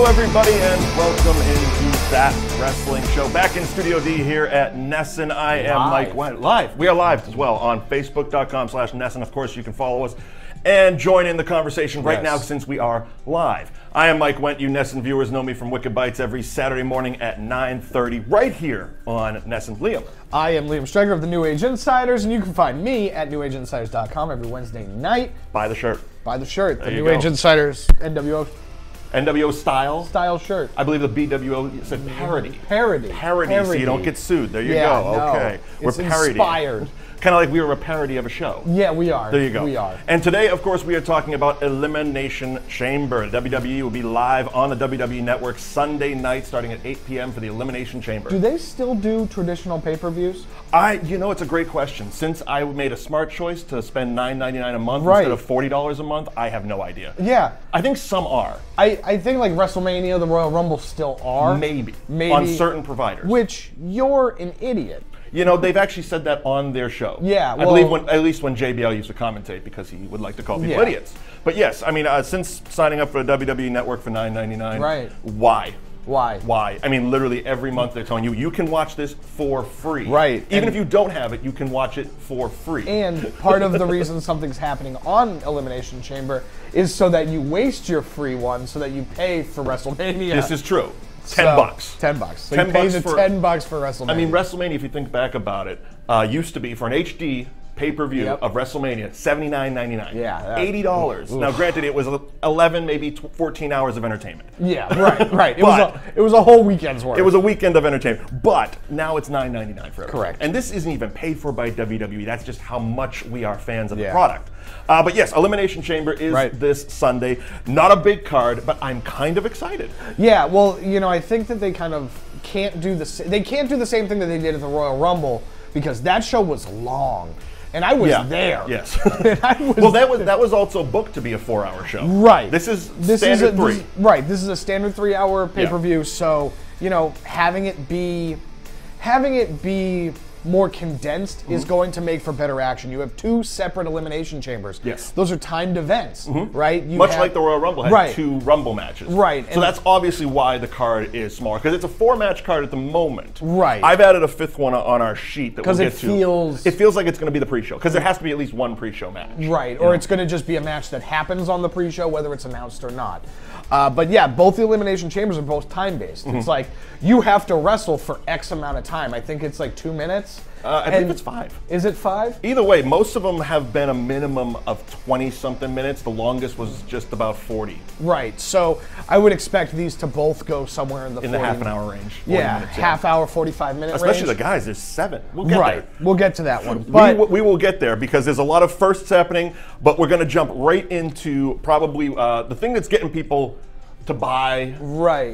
Hello, everybody, and welcome into That Wrestling Show. Back in Studio D here at Nesson. I am Mike Wendt. Live. We are live as well on Facebook.com/Nesson. Of course, you can follow us and join in the conversation right now since we are live. I am Mike Wendt. You Nesson viewers know me from Wicked Bites every Saturday morning at 9:30 right here on Nesson. Liam. I am Liam Streger of the New Age Insiders, and you can find me at newageinsiders.com every Wednesday night. Buy the shirt. Buy the shirt. The New Age Insiders NWO style shirt. I believe the BWO said parody. Parody, so you don't get sued. There you go. Okay. It's We're parodying. Inspired. Kind of like we were a parody of a show. Yeah, we are. There you go. We are. And today, of course, we are talking about Elimination Chamber. WWE will be live on the WWE Network Sunday night starting at 8 p.m. for the Elimination Chamber. Do they still do traditional pay-per-views? It's a great question. Since I made a smart choice to spend $9.99 a month instead of $40 a month, I have no idea. Yeah. I think some are. I think like WrestleMania, the Royal Rumble still are. Maybe. On certain providers. Which, you're an idiot. You know, they've actually said that on their show. Yeah, I believe at least when JBL used to commentate, because he would like to call people idiots. But yes, I mean, since signing up for the WWE Network for $9.99, right? Why? Why? I mean, literally every month they're telling you, you can watch this for free. Right. Even if you don't have it, you can watch it for free. And part of the reason something's happening on Elimination Chamber is so that you waste your free one, so that you pay for WrestleMania. This is true. $10. $10. So $10 you pay the $10 for WrestleMania. I mean, WrestleMania, if you think back about it, used to be for an HD pay-per-view of WrestleMania, $79.99. Yeah. $80. Now, granted, it was 11, maybe 14 hours of entertainment. Yeah, right. It was a whole weekend's worth. It was a weekend of entertainment. But now it's $9.99 for everything. Correct. And this isn't even paid for by WWE. That's just how much we are fans of the product. But yes, Elimination Chamber is this Sunday. Not a big card, but I'm kind of excited. Yeah, well, I think that they kind of can't do the same thing that they did at the Royal Rumble, because that show was long. And I was there. Yes. That was also booked to be a 4-hour show. Right. This is standard 3. This is a standard 3-hour pay-per-view. So, having it be more condensed is going to make for better action. You have 2 separate elimination chambers. Yes. Those are timed events, right? Much like the Royal Rumble had 2 Rumble matches. Right. So that's obviously why the card is smaller, because it's a 4-match card at the moment. Right. I've added a 5th one on our sheet that we'll get to. Because it feels like it's going to be the pre-show, because there has to be at least one pre-show match. Right, or it's going to just be a match that happens on the pre-show, whether it's announced or not. But yeah, both the Elimination Chambers are both time-based. It's like, you have to wrestle for X amount of time. I think it's like 2 minutes. I think it's 5. Is it 5? Either way, most of them have been a minimum of 20-something minutes. The longest was just about 40. Right, so I would expect these to both go somewhere in the half-an-hour range. Yeah, half-hour, 45-minute range. Especially the guys, there's 7. We'll get there. We'll get to that one. But we will get there, because there's a lot of firsts happening, but we're going to jump right into probably the thing that's getting people to buy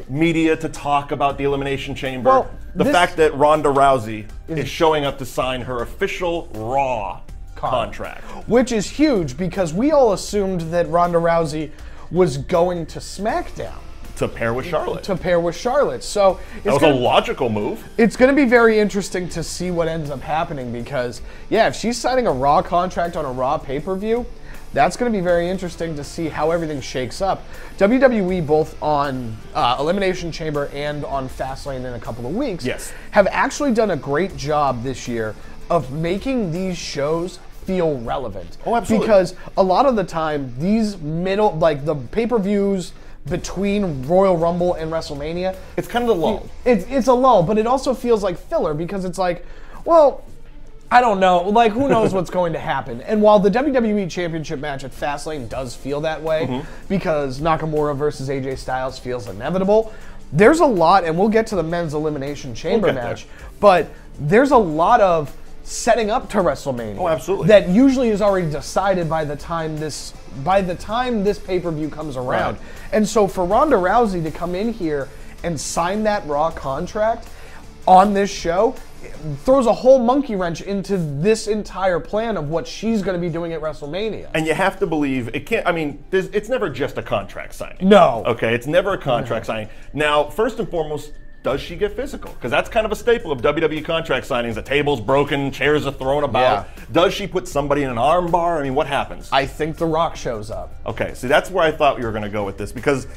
media to talk about the Elimination Chamber. Well, the fact that Ronda Rousey is showing up to sign her official Raw contract. Which is huge, because we all assumed that Ronda Rousey was going to SmackDown. To pair with Charlotte. So that was a logical move. It's going to be very interesting to see what ends up happening, because, if she's signing a Raw contract on a Raw pay-per-view, that's going to be very interesting to see how everything shakes up. WWE, both on Elimination Chamber and on Fastlane in a couple of weeks, have actually done a great job this year of making these shows feel relevant. Oh, absolutely. Because a lot of the time, these the pay-per-views between Royal Rumble and WrestleMania, it's kind of the lull. It's a lull, but it also feels like filler, because it's like, well, I don't know. Like, who knows what's going to happen? And while the WWE Championship match at Fastlane does feel that way, because Nakamura versus AJ Styles feels inevitable, there's a lot, and we'll get to the men's Elimination Chamber match, but there's a lot of setting up to WrestleMania. Oh, absolutely. That usually is already decided by the time this pay-per-view comes around. Right. And so for Ronda Rousey to come in here and sign that Raw contract on this show throws a whole monkey wrench into this entire plan of what she's going to be doing at WrestleMania. And you have to believe it can't. I mean, it's never just a contract signing. No. Okay, it's never a contract signing. Now, first and foremost, does she get physical? Because that's kind of a staple of WWE contract signings. The table's broken, chairs are thrown about. Yeah. Does she put somebody in an arm bar? I mean, what happens? I think The Rock shows up. Okay, see, that's where I thought you were going to go with this, because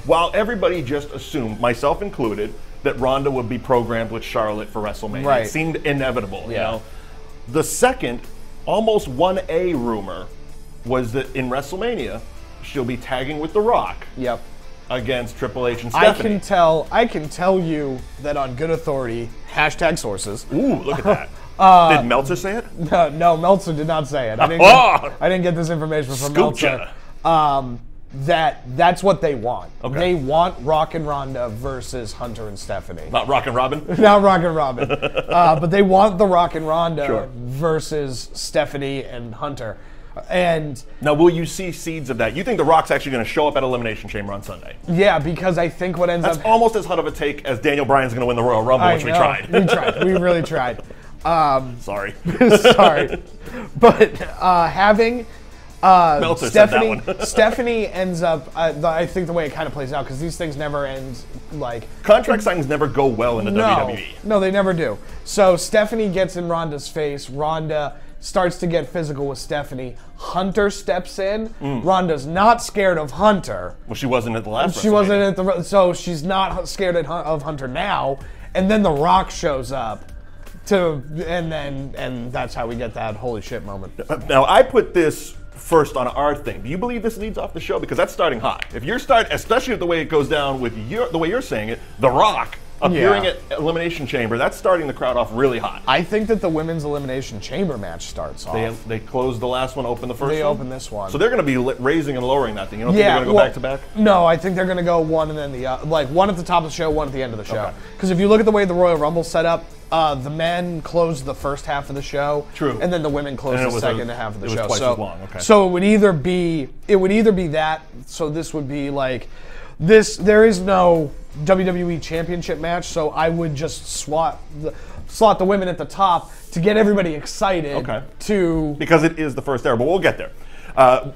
while everybody just assumed, myself included, that Ronda would be programmed with Charlotte for WrestleMania. Right. It seemed inevitable, you Yeah. know. The second, almost 1A rumor was that in WrestleMania, she'll be tagging with The Rock. Yep. Against Triple H and Stephanie. I can tell you that on good authority, hashtag sources. Ooh, look at that. Did Meltzer say it? No, Meltzer did not say it. I didn't get this information from Scoocha. Meltzer. That's what they want. Okay. They want Rock and Ronda versus Hunter and Stephanie. Not Rock and Robin? Not Rock and Robin. But they want the Rock and Ronda Sure. versus Stephanie and Hunter. And now, will you see seeds of that? You think The Rock's actually going to show up at Elimination Chamber on Sunday? yeah, because I think what ends That's up almost as hot of a take as Daniel Bryan's going to win the Royal Rumble, which we tried. We tried. We really tried. Sorry. Sorry. But having Meltzer said that one. Stephanie ends up, I think the way it kind of plays out, because these things never end like... Contract signings never go well in the WWE. No, they never do. So Stephanie gets in Ronda's face. Ronda starts to get physical with Stephanie. Hunter steps in. Ronda's not scared of Hunter. Well, she wasn't at the last She wasn't at the... So she's not scared of Hunter now. And then The Rock shows up. And that's how we get that holy shit moment. Now, I put this first on our thing. Do you believe this leads off the show? Because that's starting hot. If you're especially with the way it goes down with the way you're saying it, The Rock appearing at Elimination Chamber, that's starting the crowd off really hot. I think that the women's Elimination Chamber match starts off. They closed the last one, opened the first one? They opened this one. So they're going to be raising and lowering that thing. You don't think they're going to go back to back? No, I think they're going to go one and then the other. Like one at the top of the show, one at the end of the show. Because if you look at the way the Royal Rumble's set up, the men closed the first half of the show. True. And then the women closed the second half of the show. It was twice as long. Okay. So it would either be that. So this would be like this. There is no WWE Championship match, so I would just slot the women at the top to get everybody excited. Okay. Because it is the first era, but we'll get there.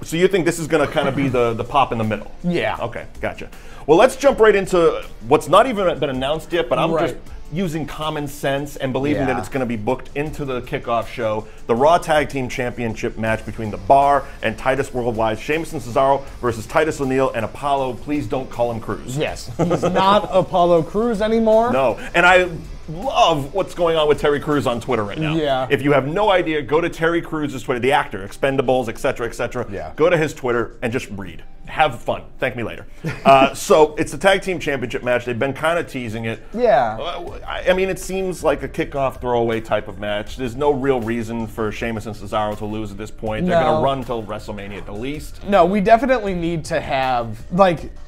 So you think this is going to kind of be the pop in the middle? Yeah. Okay, gotcha. Well, let's jump right into what's not even been announced yet, but I'm just using common sense and believing that it's going to be booked into the kickoff show. The Raw Tag Team Championship match between The Bar and Titus Worldwide. Sheamus and Cesaro versus Titus O'Neil and Apollo. Please don't call him Cruz. Yes, he's not Apollo Cruz anymore. No, and I love what's going on with Terry Crews on Twitter right now. Yeah. If you have no idea, go to Terry Crews' Twitter, the actor, Expendables, etc., etc. Yeah. Go to his Twitter and just read. Have fun. Thank me later. So it's the Tag Team Championship match. They've been kind of teasing it. Yeah. I mean, it seems like a kickoff throwaway type of match. There's no real reason for Sheamus and Cesaro to lose at this point. They're going to run till WrestleMania at the least. No, we definitely need to have,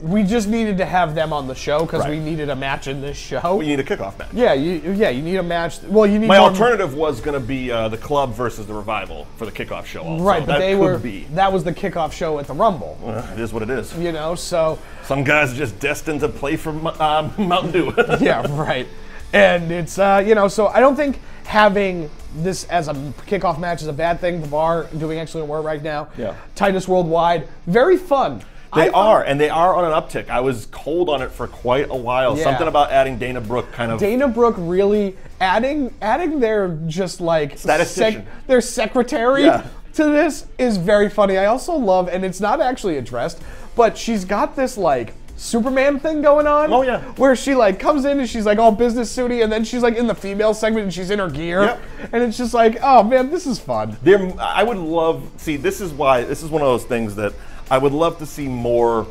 we just needed to have them on the show because we needed a match in this show. Well, you need a kickoff match. Yeah, you need a match. Well, you need My alternative was going to be the Club versus the Revival for the kickoff show. Also. Right, but that that was the kickoff show at the Rumble. It is what it is. You know, so some guys are just destined to play for Mountain Dew. Yeah, right. And it's so I don't think having this as a kickoff match is a bad thing. The Bar doing excellent work right now. Yeah. Titus Worldwide, very fun. They are on an uptick. I was cold on it for quite a while. Yeah. Something about adding Dana Brooke kind of... Dana Brooke really adding their just like... statistician. Their secretary to this is very funny. I also love, and it's not actually addressed, but she's got this like Superman thing going on. Oh, yeah. Where she like comes in and she's like all business suity, and then she's like in the female segment and she's in her gear. Yep. And it's just like, oh man, this is fun. I would love... See, this is one of those things that I would love to see more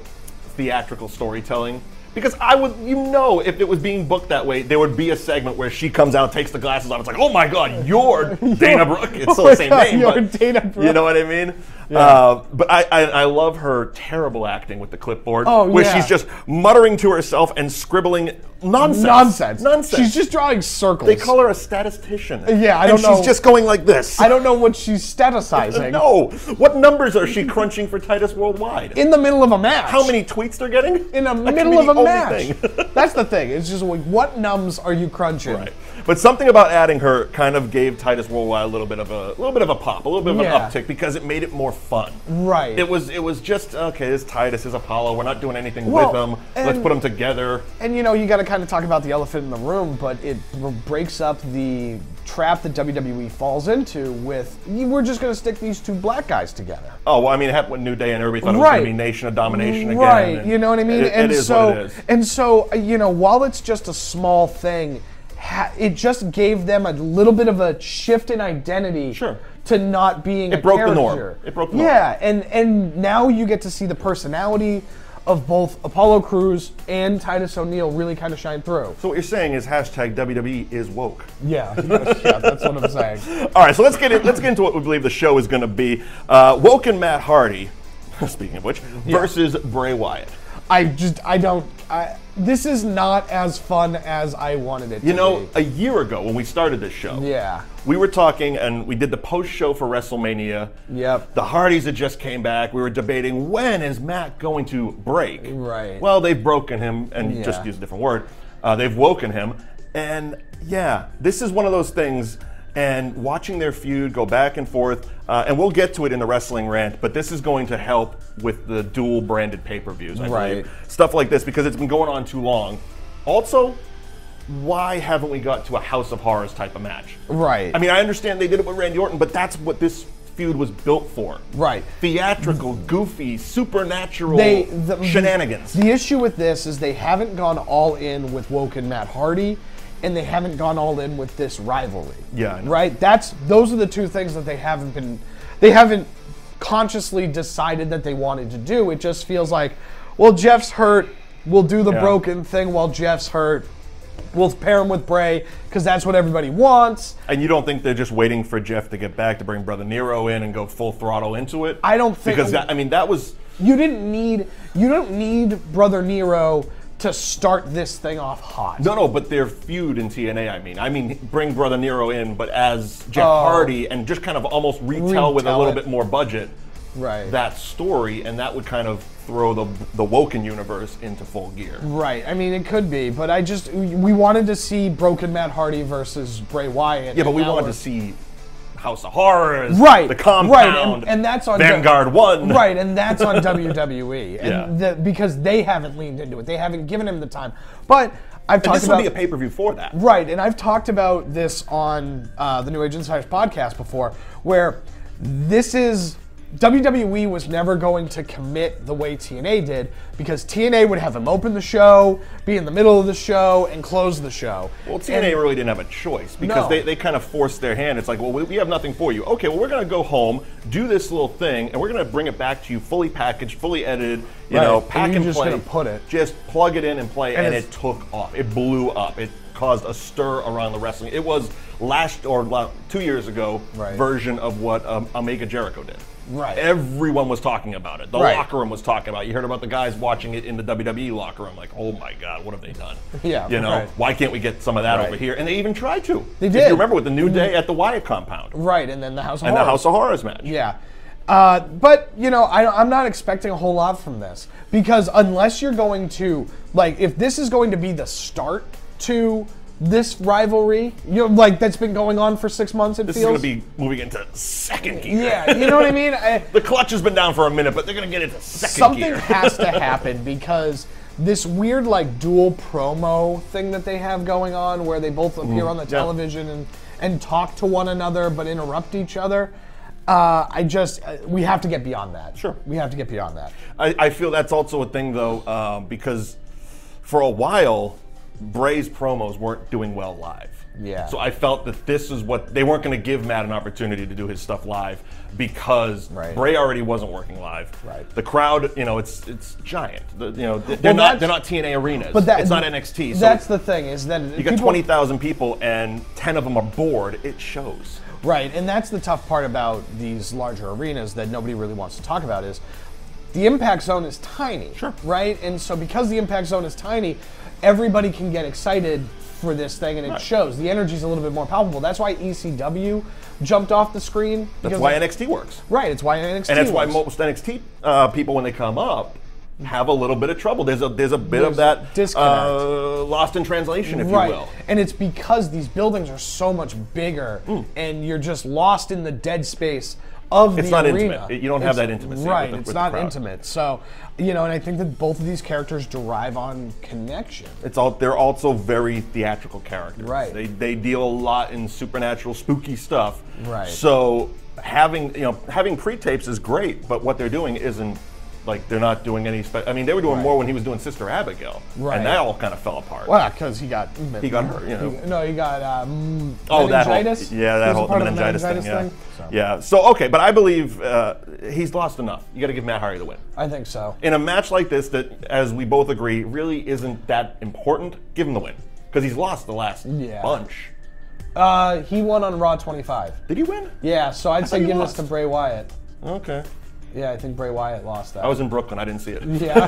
theatrical storytelling. Because I would, if it was being booked that way, there would be a segment where she comes out, takes the glasses off. It's like, oh my God, you're Dana Brooke. It's still the same name, but Dana Brooke. You know what I mean? Yeah. But I love her terrible acting with the clipboard, where she's just muttering to herself and scribbling nonsense. She's just drawing circles. They call her a statistician. Yeah, I don't know. She's just going like this. I don't know what she's staticizing. No. What numbers are she crunching for Titus Worldwide? In the middle of a match. How many tweets they're getting? In the middle of a match. That's the thing. It's just like, what nums are you crunching? Right. But something about adding her kind of gave Titus Worldwide a little bit of a pop, a little bit of an uptick, because it made it more fun. Right. It was just, okay, this Titus is Apollo. We're not doing anything with them. Let's put them together. And you got to kind of talk about the elephant in the room, but it breaks up the trap that WWE falls into with, we're just going to stick these two black guys together. Oh, well, I mean, it happened with New Day, and everybody thought it was going to be Nation of Domination again. Right, you know what I mean? It is what it is. And so, you know, while it's just a small thing, it just gave them a little bit of a shift in identity. Sure. To not being it a broke character. The norm. It broke the norm. Yeah, and now you get to see the personality of both Apollo Crews and Titus O'Neil really kind of shine through. So what you're saying is hashtag WWE is woke. Yeah, that's what I'm saying. All right, so let's get into what we believe the show is going to be. Woke and Matt Hardy, speaking of which, versus Bray Wyatt. This is not as fun as I wanted it to be. You know, a year ago when we started this show, we were talking and we did the post show for WrestleMania. Yep. The Hardys had just came back. We were debating, when is Matt going to break? Right. Well, they've broken him, and just use a different word. They've woken him. And yeah, this is one of those things. And watching their feud go back and forth, and we'll get to it in the wrestling rant, but this is going to help with the dual branded pay-per-views, I believe. Stuff like this, because it's been going on too long. Also, why haven't we got to a House of Horrors type of match? Right. I mean, I understand they did it with Randy Orton, but that's what this feud was built for. Right. Theatrical, goofy, supernatural shenanigans. The issue with this is they haven't gone all in with Woke and Matt Hardy, and they haven't gone all in with this rivalry. Yeah, I know. Right? Those are the two things that they haven't consciously decided that they wanted to do. It just feels like, well, Jeff's hurt, we'll do the broken thing while Jeff's hurt. We'll pair him with Bray because that's what everybody wants. And you don't think they're just waiting for Jeff to get back to bring Brother Nero in and go full throttle into it? I don't think, because that was, you don't need Brother Nero to start this thing off hot. No, but their feud in TNA, I mean, bring Brother Nero in, but as Jeff Hardy, and just kind of almost retell with a little bit more budget that story, and that would kind of throw the Woken universe into full gear. Right, I mean, it could be, but we wanted to see Broken Matt Hardy versus Bray Wyatt. Yeah, but we wanted to see House of Horrors, the Compound, right, and that's on Vanguard 1. Right, and that's on WWE, and because they haven't leaned into it. They haven't given him the time. But I've talked about... this would be a pay-per-view for that. Right, and I've talked about this on the New Age Insiders podcast before, where this is... WWE was never going to commit the way TNA did, because TNA would have him open the show, be in the middle of the show, and close the show. Well, TNA really didn't have a choice, because they kind of forced their hand. It's like, well, we have nothing for you. Okay, well, we're going to go home, do this little thing, and we're going to bring it back to you fully packaged, fully edited, you know, pack and play. Just put it. Just plug it in and play, and it took off. It blew up. It caused a stir around the wrestling. It was 2 years ago version of what Omega Jericho did. Right. Everyone was talking about it. The locker room was talking about it. You heard about the guys watching it in the WWE locker room, like, oh my God, what have they done? Yeah. You know, why can't we get some of that over here? And they even tried to. They did. If you remember with the New Day at the Wyatt compound. Right, and then the House of Horrors. And the House of Horrors match. Yeah. But, you know, I'm not expecting a whole lot from this, because unless you're going to, like, if this is going to be the start to this rivalry, you know, like, that's been going on for 6 months, this feels. This is going to be moving into second gear. Yeah, you know what I mean? The clutch has been down for a minute, but they're going to get into second gear. Something has to happen, because this weird, like, dual promo thing that they have going on, where they both appear on the television and talk to one another but interrupt each other. We have to get beyond that. Sure. We have to get beyond that. I feel that's also a thing, though, because for a while, Bray's promos weren't doing well live. Yeah. So I felt that this is what they weren't going to give Matt an opportunity to do his stuff live, because Bray already wasn't working live. Right. The crowd, you know, it's giant. They're not TNA arenas. But it's not NXT. So that's the thing, is that you got 20,000 people and 10 of them are bored. It shows. Right, and that's the tough part about these larger arenas that nobody really wants to talk about, is the impact zone is tiny. Sure. Right, and so because the impact zone is tiny, everybody can get excited for this thing, and it shows. The energy's a little bit more palpable. That's why ECW jumped off the screen. That's why NXT works. Right, it's why NXT works. And that's why most NXT people, when they come up, have a little bit of trouble. There's a bit of that lost in translation, if you will. And it's because these buildings are so much bigger, and you're just lost in the dead space of the It's not arena. intimate. You don't have that intimacy. Right, with it's the not crowd. intimate. So, and I think that both of these characters derive on connection. They're also very theatrical characters. Right. They deal a lot in supernatural, spooky stuff. Right. So having pre-tapes is great, but what they're doing isn't like they're not doing any. They were doing more when he was doing Sister Abigail, Right. And that all kind of fell apart. Well, because he got hurt. He got meningitis. That whole meningitis thing. Yeah. So. Yeah. So okay, but I believe he's lost enough. You got to give Matt Hardy the win. I think so. In a match like this, that as we both agree, really isn't that important. Give him the win because he's lost the last bunch. He won on Raw 25. Did he win? Yeah, so I'd say give this to Bray Wyatt. Okay. Yeah, I think Bray Wyatt lost that. I was in Brooklyn. I didn't see it. Yeah,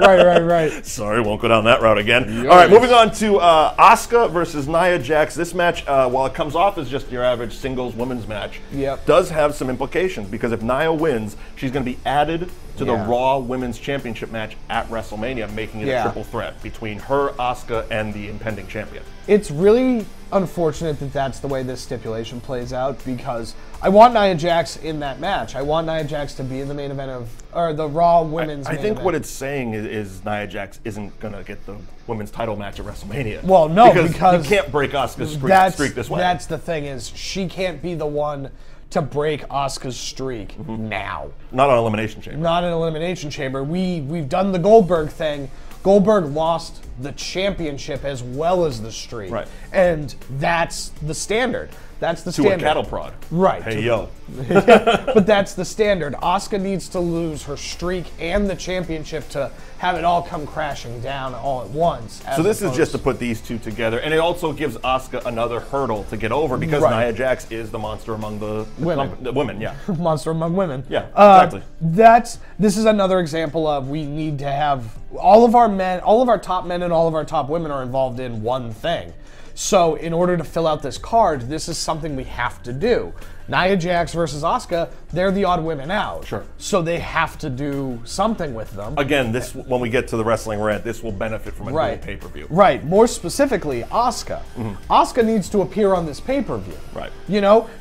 right. Sorry, won't go down that route again. Yes. All right, moving on to Asuka versus Nia Jax. This match, while it comes off as just your average singles women's match, does have some implications because if Nia wins, she's going to be added to the Raw Women's Championship match at WrestleMania, making it a triple threat between her, Asuka, and the impending champion. It's really unfortunate that that's the way this stipulation plays out because I want Nia Jax in that match. I want Nia Jax to be in the main event or the Raw Women's main event. What it's saying is Nia Jax isn't going to get the women's title match at WrestleMania. Well, no, because you can't break Asuka's streak this way. That's the thing is she can't be the one to break Asuka's streak now. Not on Elimination Chamber. Not an Elimination Chamber. We've done the Goldberg thing. Goldberg lost the championship as well as the streak. Right. And that's the standard. That's the standard. To a cattle prod. Right. Hey, yo. But that's the standard. Asuka needs to lose her streak and the championship to have it all come crashing down all at once. So this is just to put these two together, and it also gives Asuka another hurdle to get over because Nia Jax is the monster among the women. Yeah. Monster among women. Yeah, exactly. This is another example of we need to have all of our men, all of our top men and all of our top women are involved in one thing. So in order to fill out this card, this is something we have to do. Nia Jax versus Asuka, they're the odd women out. Sure. So they have to do something with them. Again, when we get to the wrestling rant, this will benefit from a dual pay-per-view. Right. More specifically, Asuka. Asuka needs to appear on this pay-per-view. Right.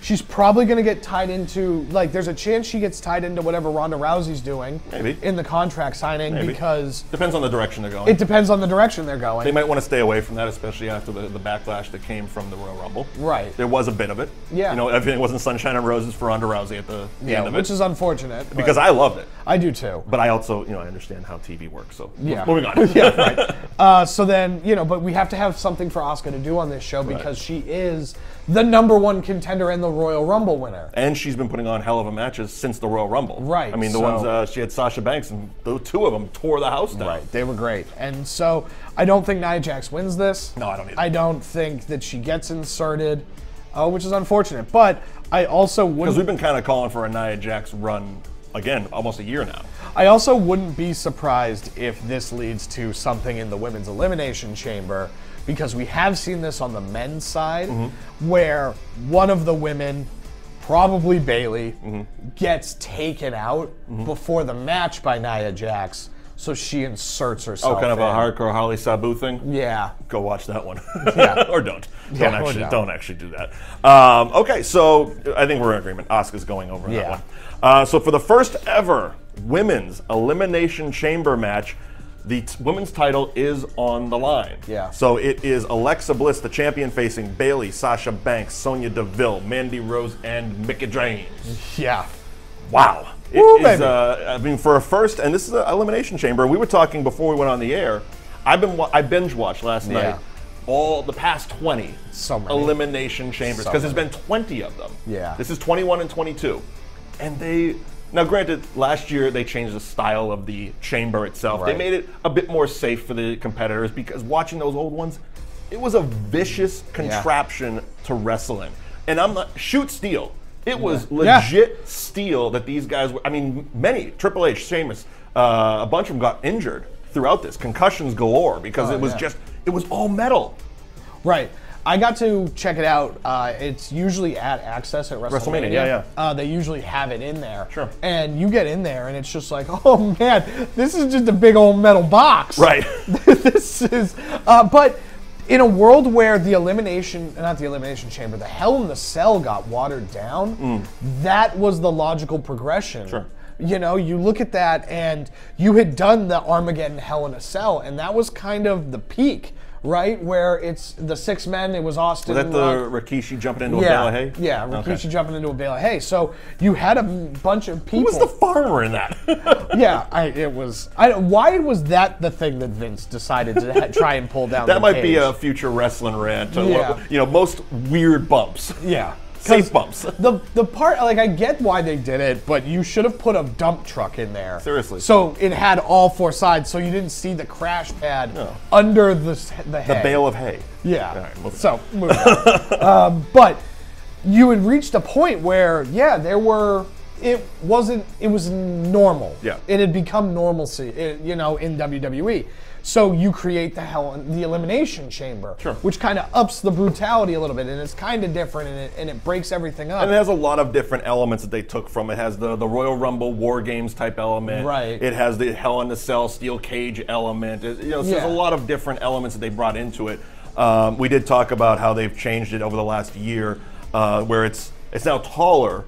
She's probably going to get tied into, there's a chance she gets tied into whatever Ronda Rousey's doing. Maybe. In the contract signing because... Depends on the direction they're going. It depends on the direction they're going. They might want to stay away from that, especially after the backlash that came from the Royal Rumble. Right. There was a bit of it. Yeah. Everything wasn't sunshine and roses for Ronda Rousey at the end of it. Which is unfortunate. Because I loved it. I do too. But I also, I understand how TV works, so moving on. Right. So then, but we have to have something for Asuka to do on this show because she is the #1 contender and the Royal Rumble winner. And she's been putting on hell of a matches since the Royal Rumble. Right. I mean, the ones she had Sasha Banks, and the two of them tore the house down. Right. They were great. And so I don't think Nia Jax wins this. No, I don't either. I don't think that she gets inserted, which is unfortunate. But I also wouldn't... Because we've been kind of calling for a Nia Jax run, again, almost a year now. I also wouldn't be surprised if this leads to something in the Women's Elimination Chamber, because we have seen this on the men's side, where one of the women, probably Bayley, gets taken out before the match by Nia Jax, so she inserts herself. Oh, kind of in. a hardcore Holly Sabu thing? Yeah. Go watch that one. Yeah. Or don't. Don't actually do that. Okay, so I think we're in agreement. Asuka's going over in that one. So for the first ever Women's Elimination Chamber match, the women's title is on the line. Yeah. So it is Alexa Bliss, the champion, facing Bayley, Sasha Banks, Sonya Deville, Mandy Rose, and Mickie James. Yeah. Wow. For a first, and this is an Elimination Chamber. We were talking before we went on the air. I binge watched last night all the past 20 Elimination Chambers because there's been 20 of them. Yeah. This is 21 and 22, and now granted, last year they changed the style of the chamber itself. They made it a bit more safe for the competitors because watching those old ones, it was a vicious contraption to wrestle in, and I'm not steal. It was legit steel that these guys were. I mean, many Triple H, Sheamus, a bunch of them got injured throughout this, concussions galore because it was all metal. Right. I got to check it out. It's usually at Access at WrestleMania. They usually have it in there. Sure. And you get in there, and it's just like, oh man, this is just a big old metal box. Right. This is, but in a world where the not the Elimination Chamber, the Hell in the Cell got watered down, that was the logical progression. Sure. You know, you look at that, and you had done the Armageddon Hell in a Cell, and that was kind of the peak, right? Where it's the 6 men, it was Austin. Was that the Rikishi jumping into a bale of hay? Yeah, Rikishi jumping into a bale of hay. So you had a bunch of people. Who was the farmer in that? Why was that the thing that Vince decided to try and pull down? That might be a future wrestling rant. Most weird bumps. Yeah. Safe bumps. The part, like, I get why they did it, but you should have put a dump truck in there. Seriously. So it had all 4 sides, so you didn't see the crash pad under the hay. The bale of hay. Yeah. All right, moving on. But you had reached a point where, it was normal. Yeah. It had become normalcy, in WWE. So you create the Elimination Chamber, which kind of ups the brutality a little bit, and it's kind of different, and it breaks everything up. And it has a lot of different elements that they took from it. It has the Royal Rumble War Games type element. Right. It has the Hell in the Cell steel cage element. So there's a lot of different elements that they brought into it. We did talk about how they've changed it over the last year, where it's now taller,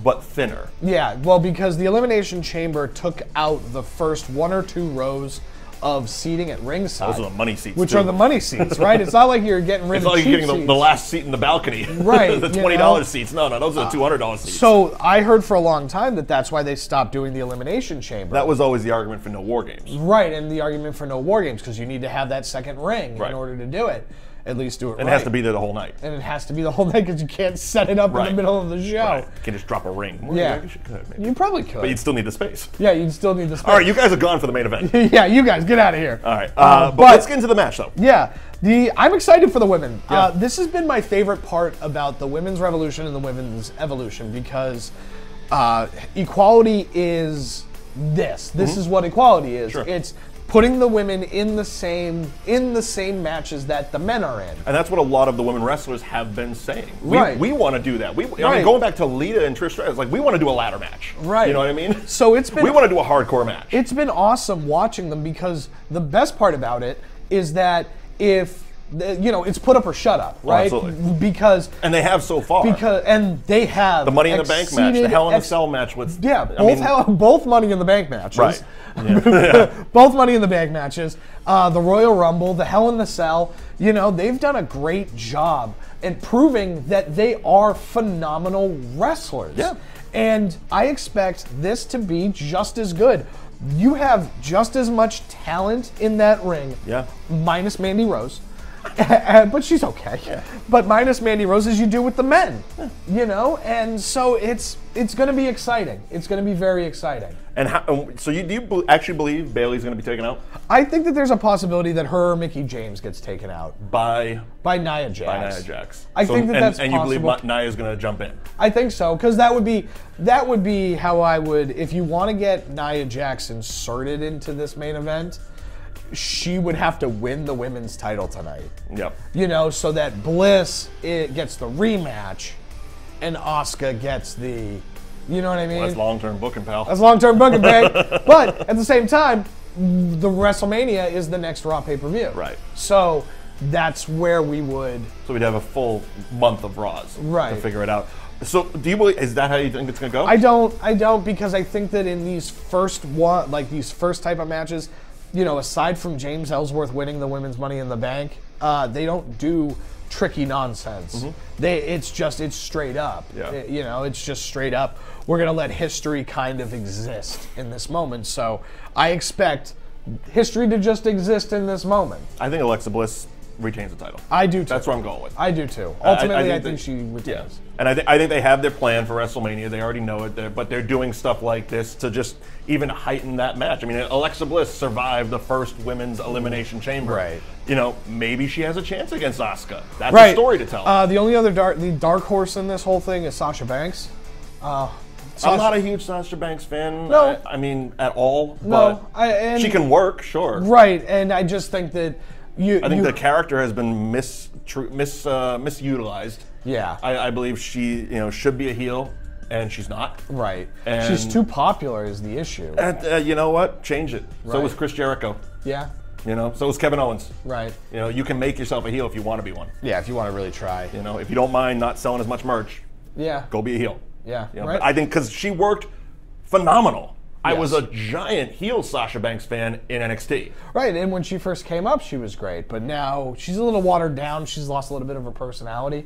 but thinner. Yeah, well, because the Elimination Chamber took out the first 1 or 2 rows of seating at ringside. Those are the money seats, which are the money seats, right? It's not like you're getting rid of cheap seats. It's not like you're getting the last seat in the balcony. Right. The $20 seats. No, those are the $200 seats. So I heard for a long time that's why they stopped doing the Elimination Chamber. That was always the argument for no War Games. Right, and the argument for no War Games, because you need to have that second ring in order to do it. At least do it right. And it has to be there the whole night. And it has to be the whole night, because you can't set it up in the middle of the show. Right. You can just drop a ring. Well, yeah. You could, maybe. You probably could. But you'd still need the space. Yeah, you'd still need the space. All right, you guys are gone for the main event. Yeah, you guys, get out of here. All right. But let's get into the match, though. Yeah. I'm excited for the women. Yeah. This has been my favorite part about the women's revolution and the women's evolution, because equality is this. This is what equality is. Sure. It's putting the women in the same matches that the men are in. And that's what a lot of the women wrestlers have been saying. We want to do that. I mean, going back to Lita and Trish Stratus, like, we want to do a ladder match. Right. You know what I mean? So we want to do a hardcore match. It's been awesome watching them, because the best part about it is that it's put up or shut up, right? Oh, absolutely. And they have so far. And they have the Money in the Bank match, the Hell in the Cell match with both Money in the Bank matches. Right. Both Money in the Bank matches, the Royal Rumble, the Hell in the Cell. They've done a great job in proving that they are phenomenal wrestlers. Yeah. And I expect this to be just as good. You have just as much talent in that ring, minus Mandy Rose. But she's okay. Yeah. But minus Mandy Rose, as you do with the men, and so it's going to be exciting. It's going to be very exciting. And do you actually believe Bayley's going to be taken out? I think that there's a possibility that her or Mickey James gets taken out by Nia Jax. By Nia Jax. I think that's and possible. You believe Nia's going to jump in? I think so, because that would be how I would, if you want to get Nia Jax inserted into this main event, she would have to win the women's title tonight. Yep. So that Bliss gets the rematch, and Asuka gets the, you know what I mean? Well, that's long-term booking, pal. That's long-term booking, babe. But at the same time, the WrestleMania is the next Raw pay-per-view. Right. So that's where we would. So we'd have a full month of Raws to figure it out. So do you believe, is that how you think it's going to go? I don't, because I think that in these first type of matches, aside from James Ellsworth winning the women's Money in the Bank, they don't do tricky nonsense. It's straight up. Yeah. It's just straight up. We're going to let history kind of exist in this moment. So I expect history to just exist in this moment. I think Alexa Bliss retains the title. I do too. That's where I'm going with. I do too. Ultimately, I think she retains. Yeah. And I think they have their plan for WrestleMania. They already know it, but they're doing stuff like this to just even heighten that match. I mean, Alexa Bliss survived the first women's Elimination Chamber. Right. Maybe she has a chance against Asuka. That's a story to tell. The only other dark horse in this whole thing is Sasha Banks. I'm not a huge Sasha Banks fan. No. I mean, at all. No. But she can work, sure. Right, and I just think that I think the character has been misutilized. Yeah. I believe she, should be a heel, and she's not. Right. And she's too popular is the issue. And, you know what? Change it. Right. So was Chris Jericho. Yeah. You know, so is Kevin Owens. Right. You know, you can make yourself a heel if you want to be one. Yeah, if you want to really try. You know, if you don't mind not selling as much merch, go be a heel. Yeah, you know, right. I think because she worked phenomenal. I was a giant heel Sasha Banks fan in NXT. Right, and when she first came up, she was great. But now she's a little watered down. She's lost a little bit of her personality.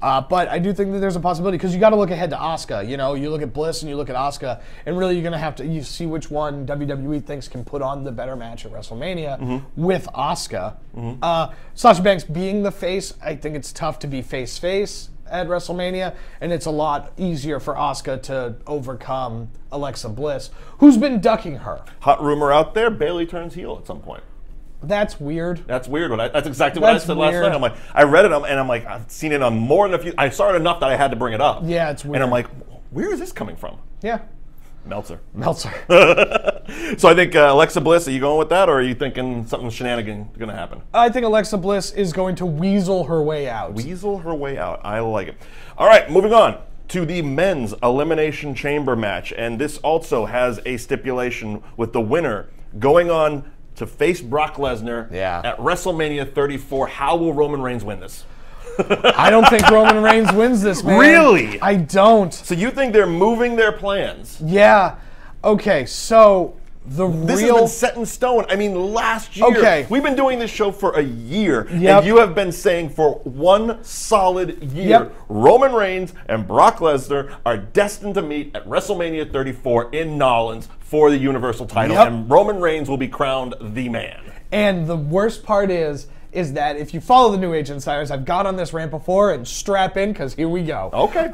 But I do think that there's a possibility, because you got to look ahead to Asuka. You know, you look at Bliss and you look at Asuka, and really you're going to have to see which one WWE thinks can put on the better match at WrestleMania with Asuka. Sasha Banks being the face, I think it's tough to be face-face at WrestleMania, and it's a lot easier for Asuka to overcome Alexa Bliss, who's been ducking her. Hot rumor out there, Bayley turns heel at some point. That's weird. That's weird. That's exactly what I said last night. I'm like, I read it, and I'm like, I've seen it on more than a few. I saw it enough that I had to bring it up. Yeah, it's weird. And I'm like, where is this coming from? Yeah. Meltzer. So I think Alexa Bliss, are you going with that, or are you thinking something shenanigan going to happen? I think Alexa Bliss is going to weasel her way out. Weasel her way out. I like it. All right, moving on to the men's Elimination Chamber match. And this also has a stipulation with the winner going on to face Brock Lesnar at WrestleMania 34. How will Roman Reigns win this? I don't think Roman Reigns wins this, man. Really? I don't. So you think they're moving their plans? Yeah. Okay, so this has been set in stone. I mean, last year, we've been doing this show for a year, and you have been saying for one solid year, Roman Reigns and Brock Lesnar are destined to meet at WrestleMania 34 in Nolans for the Universal title, and Roman Reigns will be crowned the man. And the worst part is that if you follow the New Age Insiders, I've got on this rant before, and strap in, because here we go. Okay.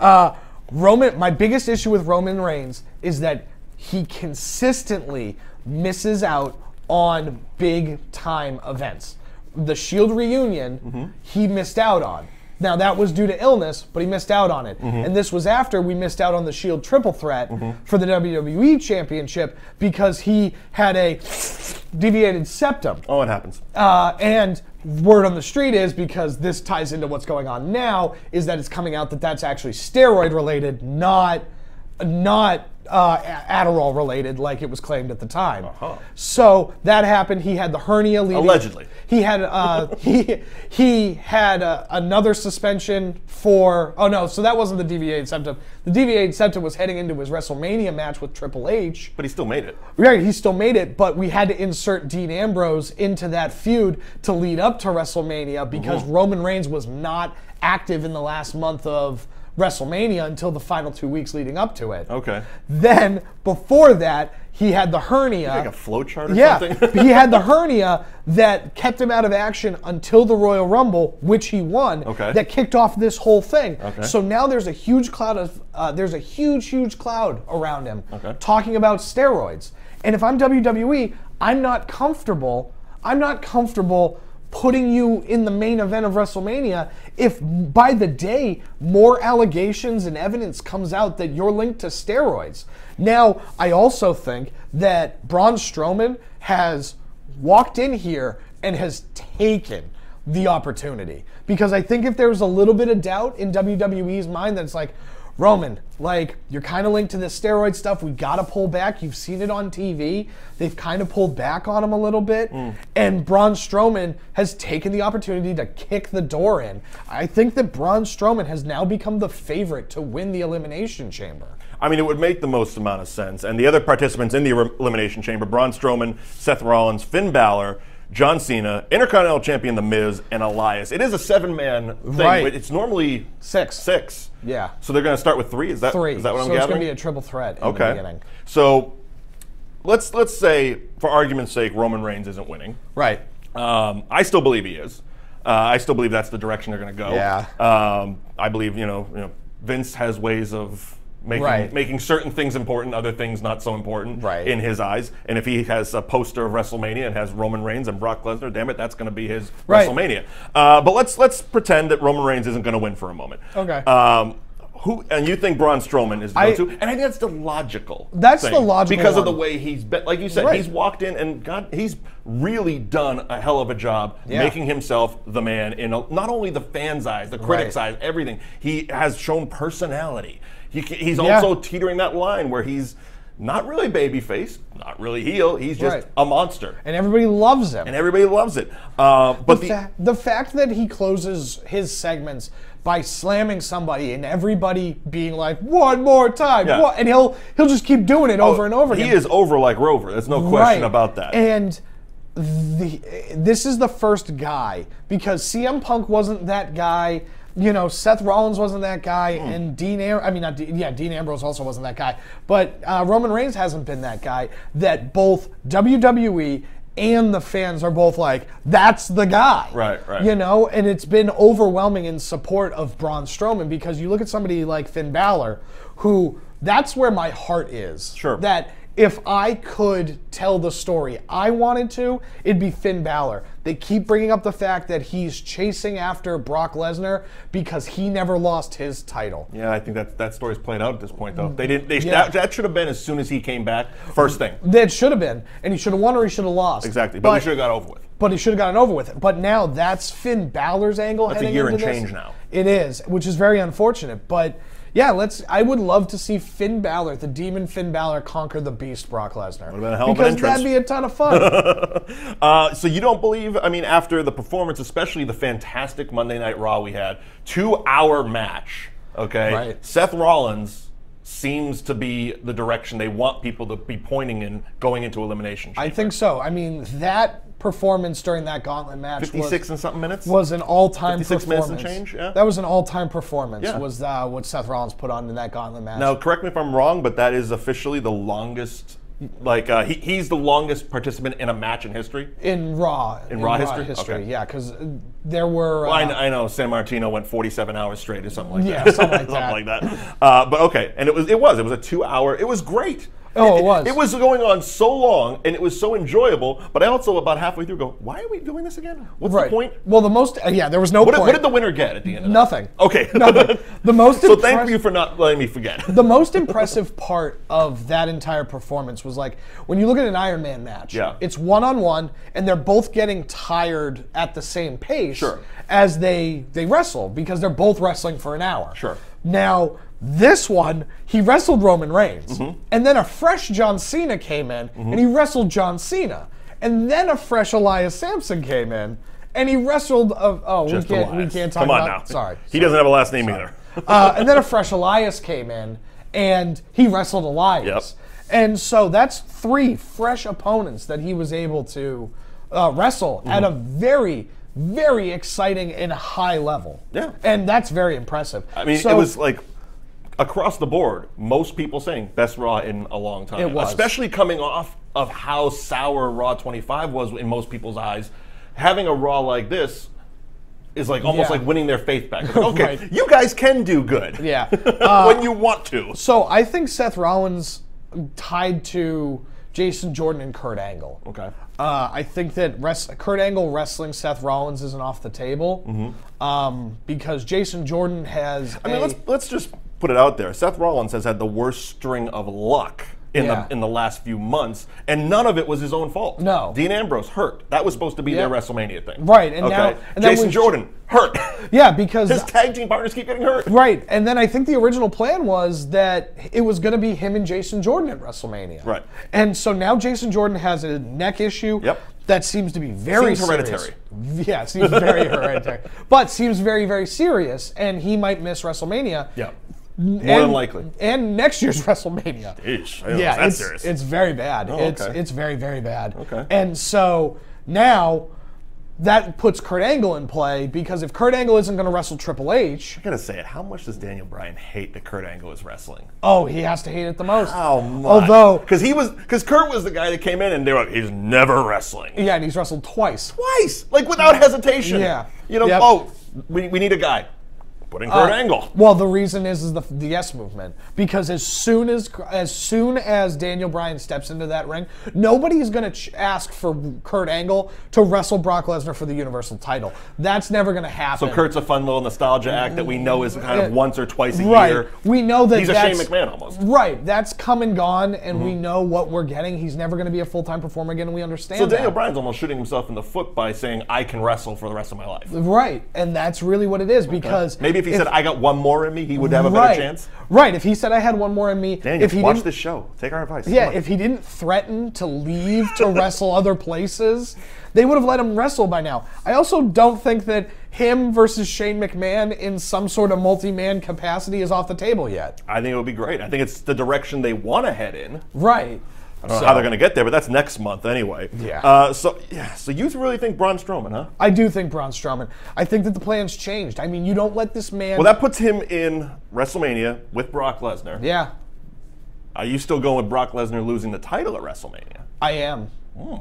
My biggest issue with Roman Reigns is that he consistently misses out on big-time events. The Shield reunion, he missed out on. Now, that was due to illness, but he missed out on it. And this was after we missed out on the Shield triple threat for the WWE Championship because he had a deviated septum. Oh, it happens. And word on the street is, because this ties into what's going on now, is that it's coming out that that's actually steroid-related, not Adderall related, like it was claimed at the time. So that happened. He had the hernia leading. Allegedly. He had he had another suspension for. Oh no! So that wasn't the deviated septum. The deviated septum was heading into his WrestleMania match with Triple H. But he still made it. Right, he still made it. But we had to insert Dean Ambrose into that feud to lead up to WrestleMania because Roman Reigns was not active in the last month of WrestleMania until the final 2 weeks leading up to it. Okay. Then, before that, he had the hernia. Like a flowchart or something? He had the hernia that kept him out of action until the Royal Rumble, which he won. That kicked off this whole thing. So now there's a huge cloud of, there's a huge cloud around him talking about steroids. And if I'm WWE, I'm not comfortable putting you in the main event of WrestleMania if by the day more allegations and evidence comes out that you're linked to steroids. Now, I also think that Braun Strowman has walked in here and has taken the opportunity. Because I think if there was a little bit of doubt in WWE's mind that it's like, Roman, like, you're kind of linked to this steroid stuff. We got to pull back. You've seen it on TV. They've kind of pulled back on him a little bit. And Braun Strowman has taken the opportunity to kick the door in. I think that Braun Strowman has now become the favorite to win the Elimination Chamber. I mean, it would make the most amount of sense. And the other participants in the Elimination Chamber, Braun Strowman, Seth Rollins, Finn Balor, John Cena, Intercontinental Champion The Miz, and Elias. It is a 7-man thing. It's normally six. Yeah. So they're going to start with 3? Is that three? Is that what I'm gathering? So it's going to be a triple threat in the beginning. So let's say, for argument's sake, Roman Reigns isn't winning. Right. I still believe he is. I still believe that's the direction they're going to go. Yeah. I believe Vince has ways of making certain things important, other things not so important in his eyes. And if he has a poster of WrestleMania and has Roman Reigns and Brock Lesnar, damn it, that's going to be his WrestleMania. But let's pretend that Roman Reigns isn't going to win for a moment. Okay. And you think Braun Strowman is the go-to? And I think that's the logical thing. The logical because of the way he's been. Like you said, he's walked in and he's really done a hell of a job making himself the man in not only the fans' eyes, the critics' eyes, everything. He has shown personality. He's also teetering that line where he's not really babyface, not really heel. He's just a monster. And everybody loves him. And everybody loves it. But the fact that he closes his segments by slamming somebody and everybody being like, one more time, and he'll just keep doing it over and over again. He is over like Rover. There's no question about that. And this is the first guy, because CM Punk wasn't that guy. You know, Seth Rollins wasn't that guy, and Dean Ambrose also wasn't that guy. But Roman Reigns hasn't been that guy that both WWE and the fans are both like, that's the guy. Right. You know, and it's been overwhelming in support of Braun Strowman, because you look at somebody like Finn Balor, who, that's where my heart is. Sure. That if I could tell the story I wanted to, it'd be Finn Balor. They keep bringing up the fact that he's chasing after Brock Lesnar because he never lost his title. Yeah, I think that story's played out at this point, though. That should have been as soon as he came back, first thing. That should have been, and he should have won or he should have lost. Exactly, but we should have got over with. But he should have gotten over with it. But now that's Finn Balor's angle. That's a year and change now. It is, which is very unfortunate. But yeah, I would love to see Finn Balor, the Demon Finn Balor, conquer the Beast Brock Lesnar. Would have been a hell of an entrance. Because that'd be a ton of fun. So you don't believe, I mean, after the performance, especially the fantastic Monday Night Raw we had, 2-hour match, okay? Right. Seth Rollins seems to be the direction they want people to be pointing in going into Elimination Chamber. I think so. I mean, that performance during that gauntlet match 56 and something minutes? Was an all-time 56 performance. minutes and change, yeah. That was an all-time performance, Yeah. was what Seth Rollins put on in that gauntlet match. Now, correct me if I'm wrong, but that is officially the longest, he's the longest participant in a match in history? In Raw. In Raw history? Okay. Yeah, because there were... Well, I know San Martino went 47 hours straight or something like that. Yeah, something like that. Something like that. But okay, and it was a 2-hour, it was great. Oh, it was. It was going on so long, and it was so enjoyable, but I also, about halfway through, go, why are we doing this again? What's the point? Well, there was no point. What did the winner get at the end of Nothing. that? Okay. Nothing. So thank you for not letting me forget. The most impressive part of that entire performance was, like, when you look at an Iron Man match, it's one-on-one, and they're both getting tired at the same pace as they wrestle, because they're both wrestling for an hour. Sure. Now, this one, he wrestled Roman Reigns, and then a fresh John Cena came in, and he wrestled John Cena, and then a fresh Elias Sampson came in, and he wrestled. We can't talk about. Now. Sorry, he doesn't have a last name either. And then a fresh Elias came in, and he wrestled Elias, and so that's 3 fresh opponents that he was able to wrestle at a very, very exciting and high level. Yeah, and that's very impressive. I mean, it was like, across the board, most people saying best Raw in a long time. It was. Especially coming off of how sour Raw 25 was in most people's eyes. Having a Raw like this is like almost like winning their faith back. Like, okay, you guys can do good. Yeah. When you want to. So I think Seth Rollins tied to Jason Jordan and Kurt Angle. Okay. I think that Kurt Angle wrestling Seth Rollins isn't off the table, because Jason Jordan has. I mean, let's just put it out there. Seth Rollins has had the worst string of luck in the last few months, and none of it was his own fault. No. Dean Ambrose hurt. That was supposed to be their WrestleMania thing. Right, and now Jason Jordan hurt. Yeah, because his tag team partners keep getting hurt. Right, and then I think the original plan was that it was going to be him and Jason Jordan at WrestleMania. Right. And so now Jason Jordan has a neck issue. Yep. That seems to be very hereditary. Yeah, seems very hereditary. But seems very, very serious, and he might miss WrestleMania. Yeah. More than likely. And next year's WrestleMania. Jeez, it's very bad. Oh, it's very, very bad. Okay. And so now that puts Kurt Angle in play, because if Kurt Angle isn't going to wrestle Triple H... I gotta say it, how much does Daniel Bryan hate that Kurt Angle is wrestling? Oh, he has to hate it the most. How much? Although... Because Kurt was the guy that came in and they were like, he's never wrestling. Yeah, and he's wrestled twice. Like without hesitation. Yeah. You know, we need a guy. Putting Kurt Angle. Well, the reason is the yes movement, because as soon as Daniel Bryan steps into that ring, nobody's going to ask for Kurt Angle to wrestle Brock Lesnar for the Universal title. That's never going to happen. So Kurt's a fun little nostalgia act that we know is kind of once or twice a year. We know that he's a Shane McMahon almost. Right. That's come and gone, and we know what we're getting. He's never going to be a full-time performer again, and we understand that. So Daniel Bryan's almost shooting himself in the foot by saying, I can wrestle for the rest of my life. Right. And that's really what it is, because... Maybe if he said, I got one more in me, he would have a better chance? Right. If he said I had one more in me. Daniel, if he watch this show. Take our advice. Yeah, if he didn't threaten to leave to wrestle other places, they would have let him wrestle by now. I also don't think that him versus Shane McMahon in some sort of multi-man capacity is off the table yet. I think it would be great. I think it's the direction they want to head in. Right. I don't know how they're going to get there, but that's next month anyway. Yeah. So you really think Braun Strowman, huh? I do think Braun Strowman. I think that the plan's changed. I mean, you don't let this man... Well, that puts him in WrestleMania with Brock Lesnar. Yeah. Are you still going with Brock Lesnar losing the title at WrestleMania? I am.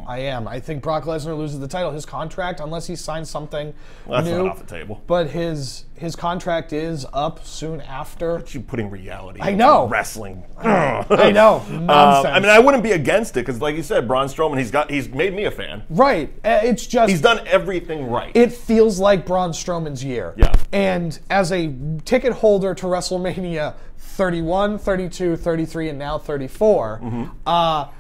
I am. I think Brock Lesnar loses the title. His contract, unless he signs something that's new, not off the table. But his contract is up soon after. But you putting reality into wrestling. I know. Nonsense. I mean, I wouldn't be against it because, like you said, Braun Strowman, he's made me a fan. Right. It's just... He's done everything right. It feels like Braun Strowman's year. Yeah. And as a ticket holder to WrestleMania 31, 32, 33, and now 34,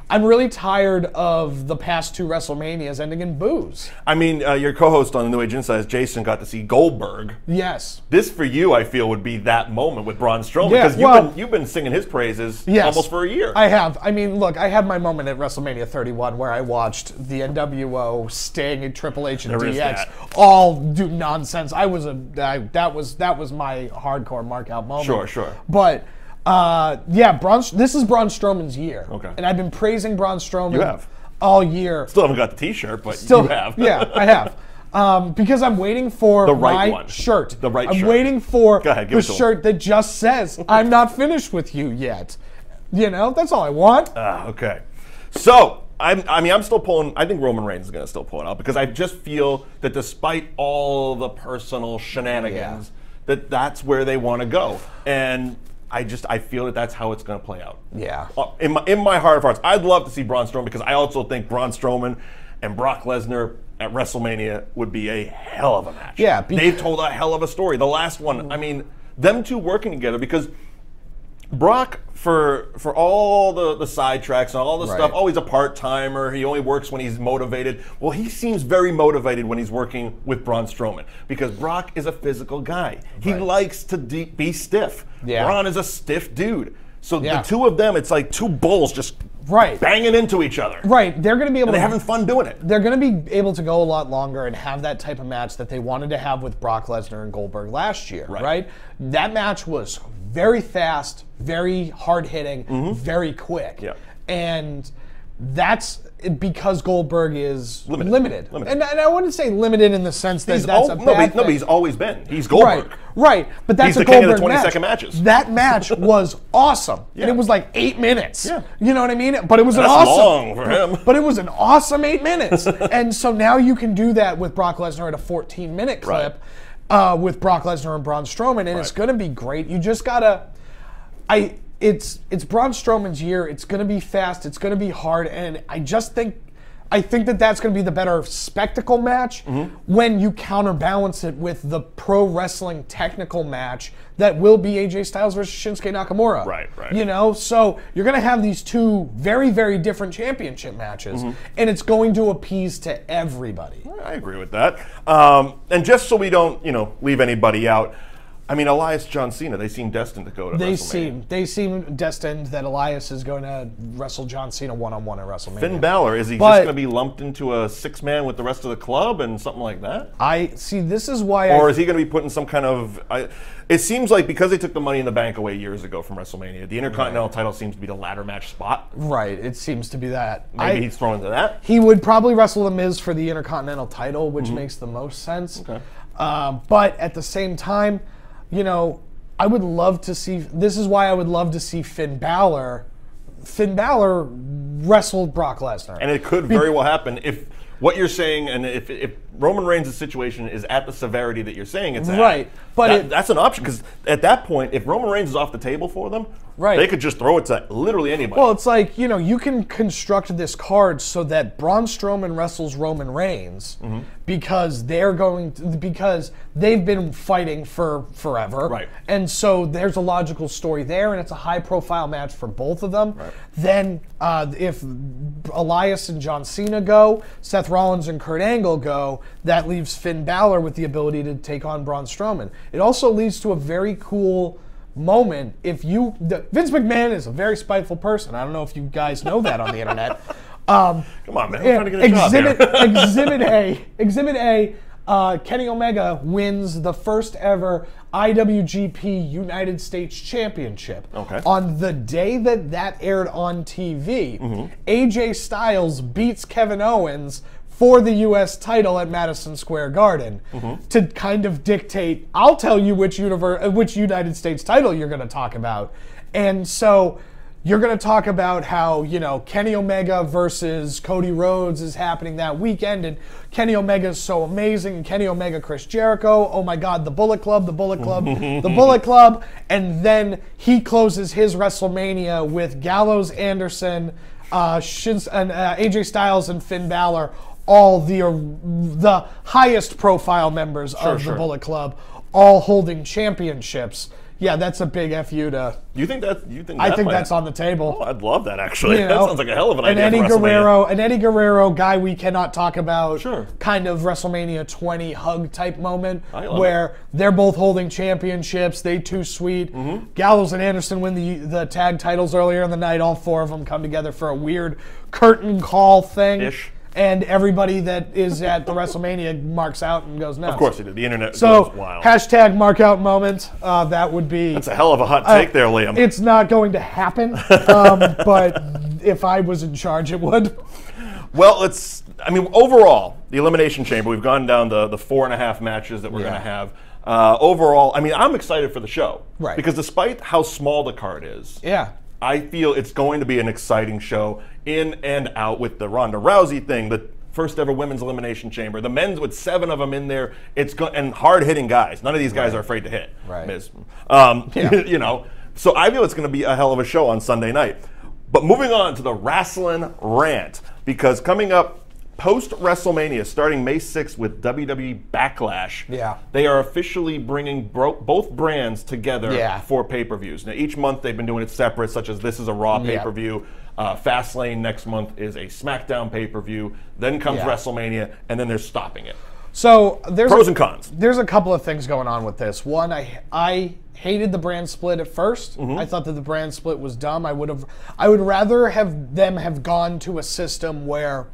I'm really tired of the past two WrestleManias ending in boos. I mean, your co-host on the New Age Insights, Jason, got to see Goldberg. Yes. This, for you, I feel, would be that moment with Braun Strowman. Yeah, because you've been singing his praises almost for a year. I have. I mean, look, I had my moment at WrestleMania 31 where I watched the NWO, Sting, and Triple H and DX all do nonsense. That was my hardcore mark-out moment. Sure. But... this is Braun Strowman's year. Okay. And I've been praising Braun Strowman all year. Still haven't got the t-shirt, but you have. Yeah, I have. Because I'm waiting for my shirt. The right shirt. I'm waiting for the shirt that just says, I'm not finished with you yet. You know, that's all I want. Okay. So, I'm still pulling, I think Roman Reigns is going to still pull it out because I just feel that despite all the personal shenanigans, that's where they want to go. And I feel that that's how it's going to play out. Yeah. In my heart of hearts, I'd love to see Braun Strowman because I also think Braun Strowman and Brock Lesnar at WrestleMania would be a hell of a match. Yeah. They've told a hell of a story. The last one, I mean, them two working together because Brock, for all the sidetracks and all the stuff, he's a part-timer, he only works when he's motivated. Well, he seems very motivated when he's working with Braun Strowman because Brock is a physical guy. He likes to be stiff. Yeah. Braun is a stiff dude. So the two of them, it's like two bulls just banging into each other. Right. They're going to be able and they're having fun doing it. They're going to be able to go a lot longer and have that type of match that they wanted to have with Brock Lesnar and Goldberg last year, right? That match was very fast, very hard-hitting, very quick. Yeah. And that's because Goldberg is limited. And I wouldn't say limited in the sense that that's a bad thing. No, but he's always been. He's Goldberg. Right. But that's he's a the king of Goldberg the 20-second matches. That match was awesome. And it was like 8 minutes. Yeah. You know what I mean? But it was that's long for him. But it was an awesome 8 minutes. And so now you can do that with Brock Lesnar at a 14-minute clip with Brock Lesnar and Braun Strowman, and it's going to be great. You just got to... It's Braun Strowman's year. It's going to be fast. It's going to be hard, and I think that that's going to be the better spectacle match when you counterbalance it with the pro wrestling technical match that will be AJ Styles versus Shinsuke Nakamura. Right. You know, so you're going to have these two very, very different championship matches, and it's going to appease to everybody. I agree with that. And just so we don't, leave anybody out. I mean, Elias, John Cena, they seem destined to go to WrestleMania. They seem destined that Elias is going to wrestle John Cena one-on-one at WrestleMania. Finn Balor, is he just going to be lumped into a six-man with the rest of the club and something like that? This is why Or is he going to be put in some kind of... it seems like because they took the Money in the Bank away years ago from WrestleMania, the Intercontinental title seems to be the ladder match spot. Right, it seems to be that. Maybe he's thrown into that? He would probably wrestle The Miz for the Intercontinental title, which makes the most sense. Okay. But at the same time, I would love to see. This is why I would love to see Finn Balor. Finn Balor wrestled Brock Lesnar, and it could very well happen if what you're saying, and if Roman Reigns' situation is at the severity that you're saying it's at. Right, but that's an option because at that point, if Roman Reigns is off the table for them, Right. They could just throw it to literally anybody. Well, it's like, you know, you can construct this card so that Braun Strowman wrestles Roman Reigns because because they've been fighting for forever. Right. And so there's a logical story there, and it's a high-profile match for both of them. Right. Then if Elias and John Cena go, Seth Rollins and Kurt Angle go, that leaves Finn Balor with the ability to take on Braun Strowman. It also leads to a very cool moment. Vince McMahon is a very spiteful person. I don't know if you guys know that on the internet. Come on, man. I'm trying to get a job here. Exhibit A, Kenny Omega wins the first ever IWGP United States Championship. Okay. On the day that aired on TV, AJ Styles beats Kevin Owens for the U.S. title at Madison Square Garden to kind of dictate, I'll tell you which United States title you're going to talk about. And so you're going to talk about how, you know, Kenny Omega versus Cody Rhodes is happening that weekend, and Kenny Omega is so amazing, and Kenny Omega, Chris Jericho, oh my God, the Bullet Club, the Bullet Club, the Bullet Club. And then he closes his WrestleMania with Gallows, Anderson, AJ Styles, and Finn Balor, all the highest profile members of the Bullet Club, all holding championships. Yeah, that's a big FU to. I think that's on the table. Oh, I'd love that, actually. You know, that sounds like a hell of an idea. An Eddie Guerrero guy we cannot talk about. Sure. Kind of WrestleMania 20 hug type moment where they're both holding championships. They too sweet. Gallows and Anderson win the tag titles earlier in the night. All four of them come together for a weird curtain call thing. Ish. And everybody that is at the WrestleMania marks out and goes nuts. Of course they do. The internet goes wild. Hashtag mark out moment. That would be... That's a hell of a hot take there, Liam. It's not going to happen, but if I was in charge, it would. Well, overall, the Elimination Chamber, we've gone down the 4.5 matches that we're going to have. Overall, I'm excited for the show. Right. Because despite how small the card is, I feel it's going to be an exciting show in and out with the Ronda Rousey thing, the first ever women's elimination chamber, the men's with 7 of them in there. And hard hitting guys. None of these guys are afraid to hit. Right. Miz. You know, so I feel it's going to be a hell of a show on Sunday night. But moving on to the wrestling rant, because coming up post WrestleMania, starting May 6th with WWE Backlash, they are officially bringing both brands together for pay-per-views. Now, each month they've been doing it separate, such as this is a Raw pay-per-view. Fastlane next month is a SmackDown pay-per-view. Then comes WrestleMania, and then they're stopping it. So there's pros and cons. There's a couple of things going on with this. One, I hated the brand split at first. I thought that the brand split was dumb. I would rather have them have gone to a system where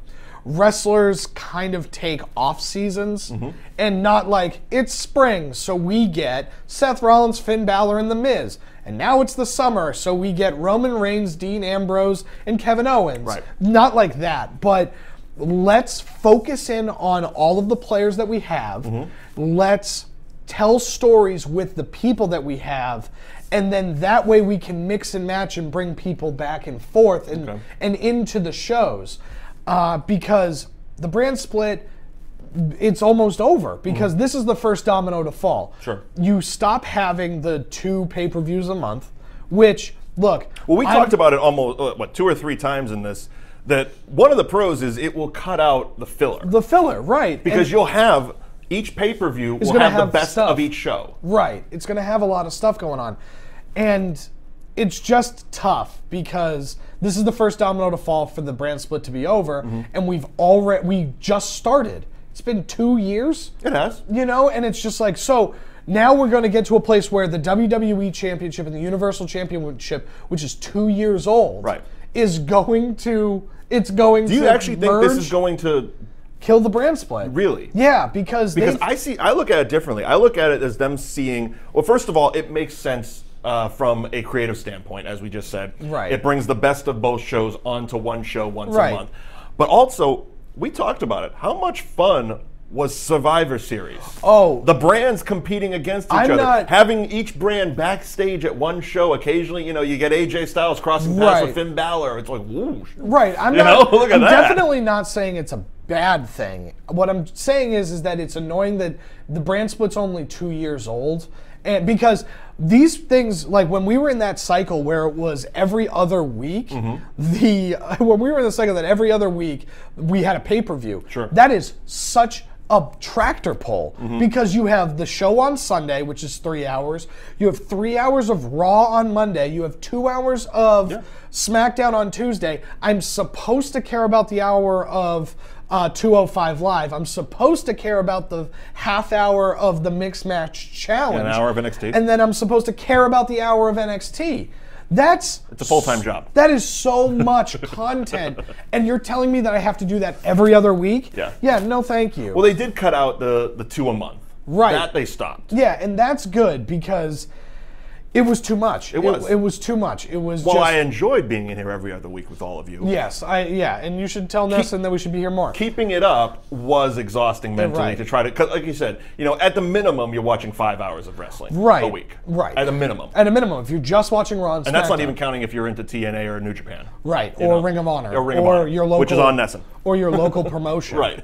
wrestlers kind of take off seasons and not like, it's spring, so we get Seth Rollins, Finn Balor, and The Miz. And now it's the summer, so we get Roman Reigns, Dean Ambrose, and Kevin Owens. Right. Not like that, but let's focus in on all of the players that we have. Let's tell stories with the people that we have, and then that way we can mix and match and bring people back and forth and into the shows. Because the brand split, it's almost over, because this is the first domino to fall. Sure. You stop having the 2 pay-per-views a month, which, look... Well, we talked about it almost, 2 or 3 times in this, that one of the pros is it will cut out the filler. The filler, right. Because you'll have, each pay-per-view will have the best stuff of each show. Right. It's going to have a lot of stuff going on. And it's just tough, because this is the first domino to fall for the brand split to be over, and we just started. It's been 2 years. It has. You know, and it's just like, so now we're going to get to a place where the WWE Championship and the Universal Championship, which is 2 years old, is going to, Do you actually think this is going to kill the brand split? Really? Yeah, because I look at it differently. I look at it as them seeing, well, first of all, it makes sense from a creative standpoint, as we just said. Right. It brings the best of both shows onto one show once a month. But also, we talked about it. How much fun was Survivor Series? Oh. The brands competing against each other. Having each brand backstage at one show. Occasionally, you know, you get AJ Styles crossing paths with Finn Balor. It's like, woo. Right. I'm definitely not saying it's a bad thing. What I'm saying is that it's annoying that the brand split's only 2 years old, And because these things, like when we were in that cycle where it was every other week, when we were in the cycle that every other week we had a pay-per-view, that is such a tractor pull because you have the show on Sunday, which is 3 hours. You have 3 hours of Raw on Monday. You have 2 hours of SmackDown on Tuesday. I'm supposed to care about the hour of 205 Live. I'm supposed to care about the half hour of the Mixed Match Challenge. An hour of NXT. And then I'm supposed to care about the hour of NXT. It's a full-time job. That is so much content. And you're telling me that I have to do that every other week? Yeah. Yeah, no thank you. Well, they did cut out the 2 a month. Right. That they stopped. Yeah, and that's good because it was too much. It was. It was too much. It was Well, I enjoyed being in here every other week with all of you. Yes, and you should tell Nesson that we should be here more. Keeping it up was exhausting mentally to try to, cause like you said, at the minimum, you're watching 5 hours of wrestling a week. Right. At a minimum. At a minimum. If you're just watching Raw and SmackDown. And that's not even counting if you're into TNA or New Japan. Right. Or Ring of Honor. Or Ring of Honor, your local, which is on Nesson. Or your local promotion. Right.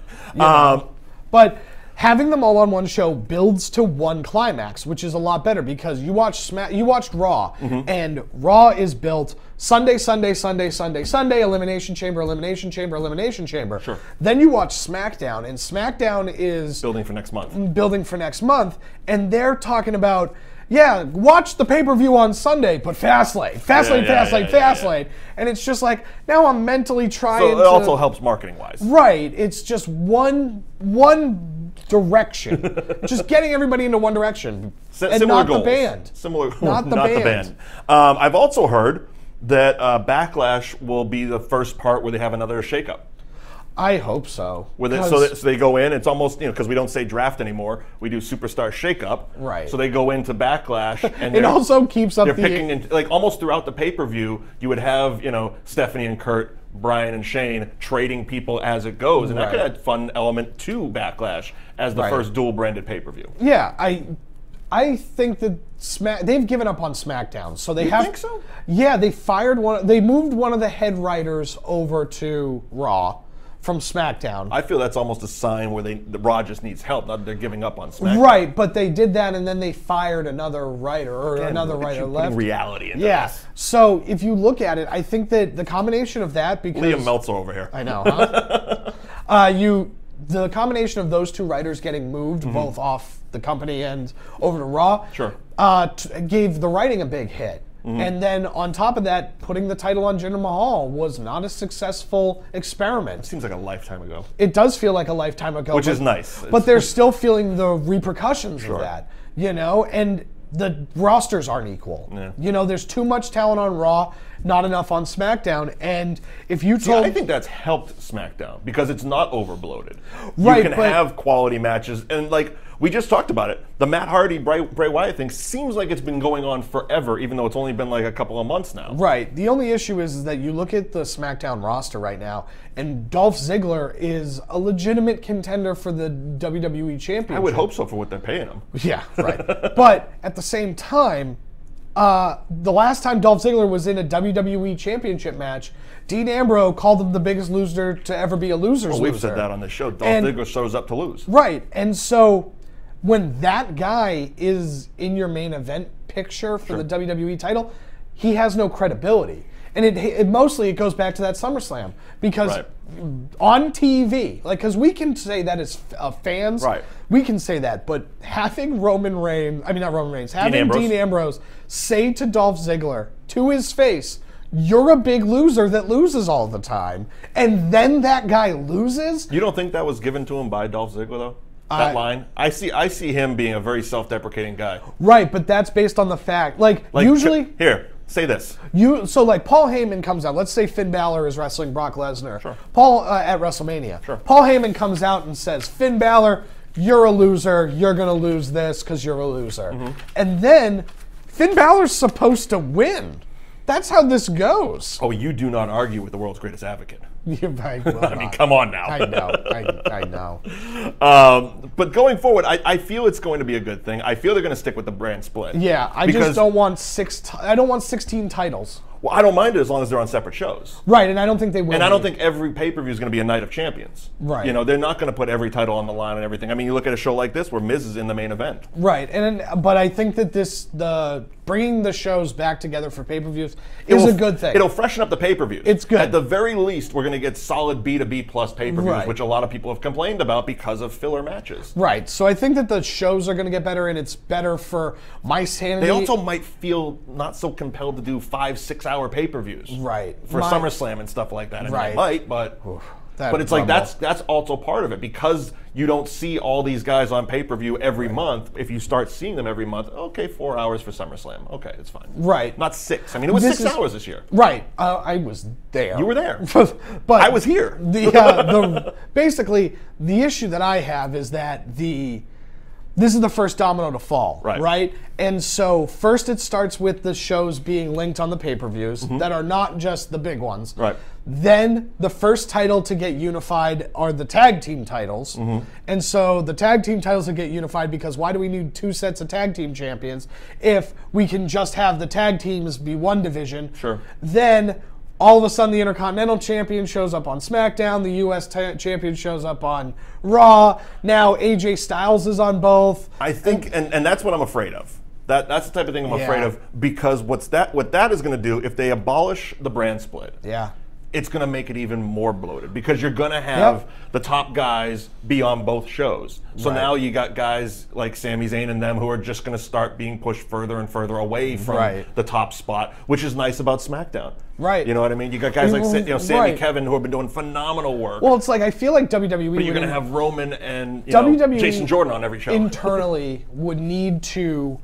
But having them all on one show builds to one climax, which is a lot better because you watched Raw, and Raw is built Sunday, Sunday, Sunday, Sunday, Sunday, Elimination Chamber, Elimination Chamber, Elimination Chamber. Sure. Then you watch SmackDown, and SmackDown is building for next month. Building for next month, and they're talking about, watch the pay-per-view on Sunday, but Fastlane, Fastlane. And it's just like, now I'm mentally trying to... So it also helps marketing-wise. Right. It's just one direction. Just getting everybody into one direction. And not goals. The band. Not the band. I've also heard that Backlash will be the first part where they have another shakeup. I hope so. So they go in, it's almost, because we don't say draft anymore, we do superstar shakeup. Right. So they go into Backlash. And it also keeps up they're picking, like almost throughout the pay-per-view, you would have, Stephanie and Kurt, Brian and Shane trading people as it goes. And that could add fun element to Backlash as the first dual-branded pay-per-view. Yeah, I think that they've given up on SmackDown. So they think so? Yeah, they moved one of the head writers over to Raw from SmackDown. I feel that's almost a sign where the Raw just needs help, not that they're giving up on SmackDown. Right, but they did that and then they fired another writer, or another writer left. Reality into this. So if you look at it, I think that the combination of that, because Liam Meltzer over here. I know, huh? The combination of those two writers getting moved both off the company and over to Raw, gave the writing a big hit. And then on top of that, putting the title on Jinder Mahal was not a successful experiment. It seems like a lifetime ago. It does feel like a lifetime ago. Which is nice. But they're still feeling the repercussions of that, and the rosters aren't equal. Yeah. There's too much talent on Raw, not enough on SmackDown. And if you told... I think that's helped SmackDown because it's not overbloated. Right, you can have quality matches. And like we just talked about it, the Matt Hardy, Bray Wyatt thing seems like it's been going on forever, even though it's only been like a couple of months now. Right. The only issue is that you look at the SmackDown roster right now, and Dolph Ziggler is a legitimate contender for the WWE Championship. I would hope so for what they're paying him. Yeah, right. But at the same time, the last time Dolph Ziggler was in a WWE Championship match, Dean Ambrose called him the biggest loser to ever be a loser's loser. We've said that on this show. Dolph Ziggler shows up to lose. Right. And so when that guy is in your main event picture for the WWE title, he has no credibility. And it mostly goes back to that SummerSlam. Because on TV, because we can say that as fans, we can say that, but having having Dean Ambrose say to Dolph Ziggler, to his face, you're a big loser that loses all the time, and then that guy loses? You don't think that was given to him by Dolph Ziggler, though? That line? I see him being a very self-deprecating guy. Right, but that's based on the fact, usually... Here, say this. So Paul Heyman comes out. Let's say Finn Balor is wrestling Brock Lesnar. Sure. Paul at WrestleMania. Sure. Paul Heyman comes out and says, Finn Balor, you're a loser. You're going to lose this because you're a loser. And then Finn Balor's supposed to win. That's how this goes. Oh, you do not argue with the world's greatest advocate. I mean, come on now. I know. But going forward, I feel it's going to be a good thing. I feel they're going to stick with the brand split. Yeah, I just don't want I don't want 16 titles. Well, I don't mind it as long as they're on separate shows. Right, and I don't think they will. And I don't think every pay-per-view is going to be a night of champions. Right. You know, they're not going to put every title on the line and everything. I mean, you look at a show like this where Miz is in the main event. Right, but I think that bringing the shows back together for pay-per-views is a good thing. It'll freshen up the pay-per-views. It's good. At the very least, we're going to get solid B to B plus pay-per-views, Right. which a lot of people have complained about because of filler matches. Right, so I think that the shows are going to get better, and it's better for my sanity. They also might feel not so compelled to do 5-6 hour pay-per-views. Right. For SummerSlam and stuff like that. I mean, Right. they might, but it's like that's also part of it, because you don't see all these guys on pay-per-view every month. If you start seeing them every month, okay, 4 hours for SummerSlam. Okay, it's fine. Right. Not 6. I mean, it was 6 hours this year. Right. I was there. You were there. But I was here. Basically, the issue that I have is that this is the first domino to fall, right? And so first it starts with the shows being linked on the pay-per-views that are not just the big ones. Right. Then the first title to get unified are the tag team titles. And so the tag team titles will get unified because why do we need 2 sets of tag team champions if we can just have the tag teams be one division? Sure. Then all of a sudden, the Intercontinental Champion shows up on SmackDown. The U.S. Champion shows up on Raw. Now AJ Styles is on both. I think, and that's what I'm afraid of. That's the type of thing I'm afraid of, because what that is going to do if they abolish the brand split. Yeah. It's going to make it even more bloated, because you're going to have the top guys be on both shows. So now you got guys like Sami Zayn and them who are just going to start being pushed further and further away from the top spot, which is nice about SmackDown. Right. You know what I mean? You got guys like Sami Kevin who have been doing phenomenal work. Well, it's like I feel like WWE. But you're going to have Roman and WWE Jason Jordan on every show. Internally would need to.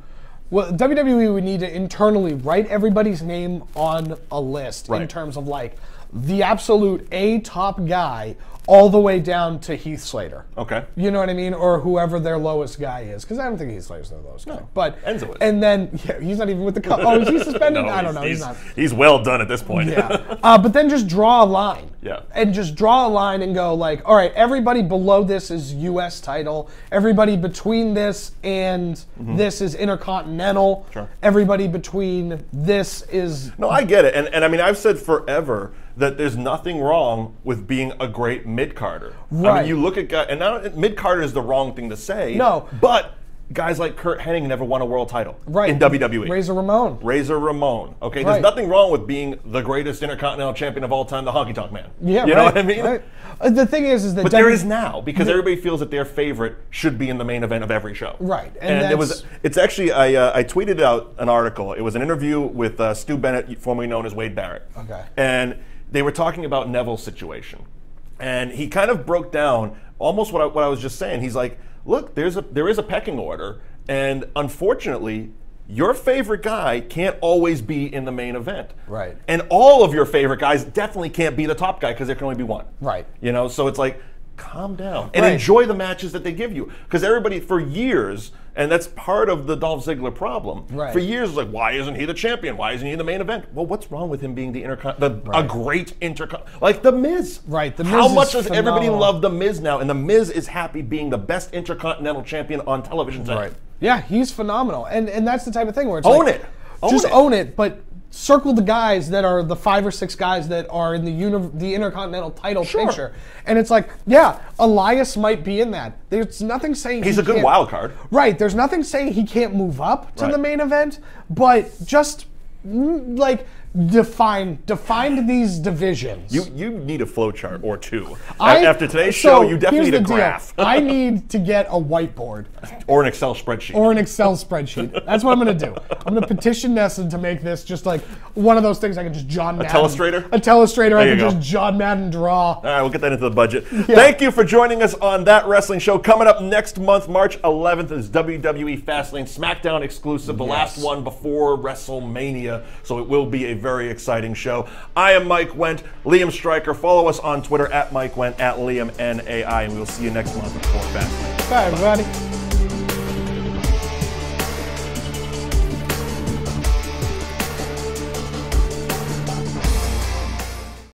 Well, WWE would need to internally write everybody's name on a list in terms of like the absolute top guy all the way down to Heath Slater. Okay. You know what I mean? Or whoever their lowest guy is. Because I don't think Heath Slater's their lowest guy. But Enzo is. And then, he's not even with the company. Oh, is he suspended? No, I don't know. He's not. He's well done at this point. Yeah. But then just draw a line. Yeah. And just draw a line and go like, all right, everybody below this is U.S. title. Everybody between this and this is Intercontinental. Sure. Everybody between this is... No, I get it. And I mean, I've said forever that there's nothing wrong with being a great mid-carder. Right. I mean, you look at guys, and now mid-carder is the wrong thing to say. No. But guys like Kurt Hennig never won a world title in WWE. Razor Ramon. Okay, there's nothing wrong with being the greatest Intercontinental Champion of all time, the Honky Tonk Man. Yeah, you know what I mean? Right. The thing is that... But there is now, because everybody feels that their favorite should be in the main event of every show. Right. And it's actually, I tweeted out an article. It was an interview with Stu Bennett, formerly known as Wade Barrett. Okay. And they were talking about Neville's situation. And he kind of broke down almost what I was just saying. He's like, look, there is a pecking order, and unfortunately, your favorite guy can't always be in the main event. Right. And all of your favorite guys definitely can't be the top guy, because there can only be one. Right. You know, so it's like, calm down and enjoy the matches that they give you. Because everybody, for years, and that's part of the Dolph Ziggler problem. Right. For years, it's like, why isn't he the champion? Why isn't he in the main event? Well, what's wrong with him being the a great like The Miz? Right. The Miz How much is does everybody love The Miz now? And The Miz is happy being the best Intercontinental Champion on television today. Right. Yeah, he's phenomenal, and that's the type of thing where it's own it. Own it, but circle the guys that are the 5 or 6 guys that are in the Intercontinental title picture. And it's like, yeah, Elias might be in that. There's nothing saying he's a good wild card. Right. There's nothing saying he can't move up to the main event, but just like define these divisions. You need a flow chart or two. After today's show, you definitely need a graph. I need to get a whiteboard. Or an Excel spreadsheet. That's what I'm going to do. I'm going to petition Nesson to make this just like one of those things I can just John Madden. A telestrator I can just John Madden draw. All right, we'll get that into the budget. Yeah. Thank you for joining us on That Wrestling Show. Coming up next month, March 11th, is WWE Fastlane SmackDown exclusive, the last one before WrestleMania. So it will be a very exciting show. I am Mike Wendt, Liam Stryker. Follow us on Twitter at Mike Wendt, at Liam NAI, and we will see you next month for Fastlane. Bye, everybody.